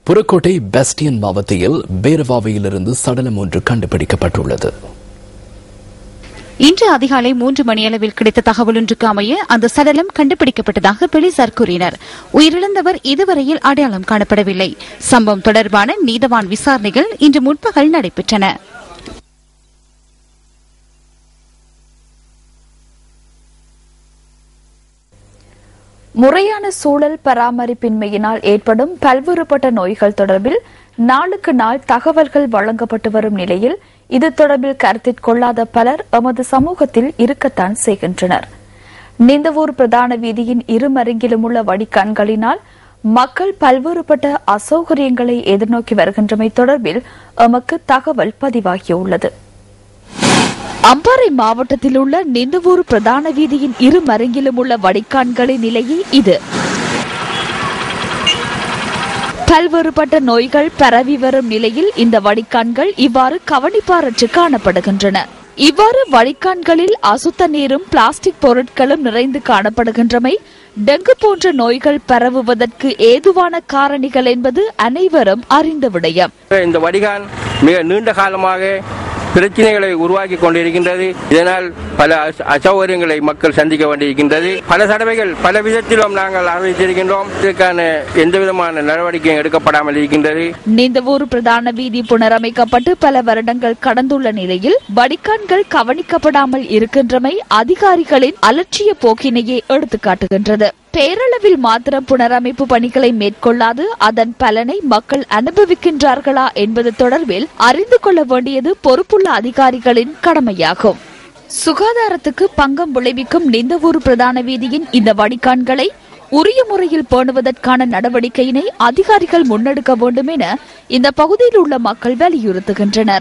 புறக்கோட்டை பெஸ்டியன் மாவட்டத்தில் பேரவாவையிலிருந்து சடலம் ஒன்று கண்டுபிடிக்கப்பட்டுள்ளது. இன்று அதிகாலை 3 மணியளவில் கிடைத்த தகவல் ஒன்றுக்கு அமைய அந்த சடலம் கண்டுபிடிக்கப்பட்டதாக போலீசார் கூறினர். உயிரிழந்தவர் இதுவரையில் அடையாளம் காணப்படவில்லை. சம்பவம் தொடர்பான நீதவான் விசாரணைகள் இன்று முற்பகல் நடைபெற்றன. முறையான சூழல் பராமரிப்பின்மையினால் ஏற்படும் பல்வேறுபட்ட நோய்கள் தொடர்பில் நாளுக்கு நாள் தகவல்கள் வழங்கப்பட்டு வரும் நிலையில் இது தொடர்பில் கருத்திற்கொள்ளாத பலர் எமது சமூகத்தில் இருக்கத்தான் செய்கின்றனர். நிந்தவூர் பிரதான வீதியின் இருமருங்கிலும் உள்ள வடிகான்களினால் மக்கள் பல்வேறுபட்ட அசௌகரியங்களை எதிர்நோக்கி வருகின்றமை தொடர்பில் எமக்கு தகவல் பதிவாகியுள்ளது. அம்பாறை மாவட்டத்தில் உள்ள நிந்தவூர் பிரதான வீதியின் இருமருங்கிலும் உள்ள வடிகான்களின் நிலையே இது. பல்வேறுபட்ட நோய்கள் பரவி வரும் நிலையில் இந்த வடிகான்கள் இவ்வாறு கவனிப்பாரற்று காணப்படுகின்றன. இவ்வாறு வடிகான்களில் அசுத்த நீரும் பிளாஸ்டிக் பொருட்களும் நிறைந்து காணப்படுகின்றமை டெங்கு போன்ற நோய்கள் பரவுவதற்கு ஏதுவான காரணிகள் என்பது அனைவரும் அறிந்த விடயம். இந்த வடிகான் மிக நீண்ட காலமாக பிரச்சனைகளை உருவாக்கி கொண்டிருக்கின்றது. இதனால் பல அசௌகரியங்களை மக்கள் சந்திக்க வேண்டியிருக்கின்றது. பல தடவைகள் பல விதத்திலும் நாங்கள் அறிவித்திருக்கின்றோம். இதற்கான எந்தவிதமான நடவடிக்கையும் எடுக்கப்படாமல் இருக்கின்றது. நிந்தவூர் பிரதான வீதி புனரமைக்கப்பட்டு பல வருடங்கள் கடந்துள்ள நிலையில் வடிகான்கள் கவனிக்கப்படாமல் இருக்கின்றமை அதிகாரிகளின் அலட்சிய போக்கினையே எடுத்துக்காட்டுகின்றது. பேரளவில் மாத்திரம் புனரமைப்பு பணிகளை மேற்கொள்ளாது அதன் பலனை மக்கள் அனுபவிக்கின்றார்களா என்பது தொடர்பில் அறிந்து கொள்ள வேண்டியது பொறுப்புள்ள அதிகாரிகளின் கடமையாகும். சுகாதாரத்துக்கு பங்கம் விளைவிக்கும் நிந்தவூர் பிரதான வீதியின் இந்த வடிகான்களை உரிய முறையில் பேணுவதற்கான நடவடிக்கையினை அதிகாரிகள் முன்னெடுக்க வேண்டும் என இந்த பகுதியில் உள்ள மக்கள் வலியுறுத்துகின்றனர்.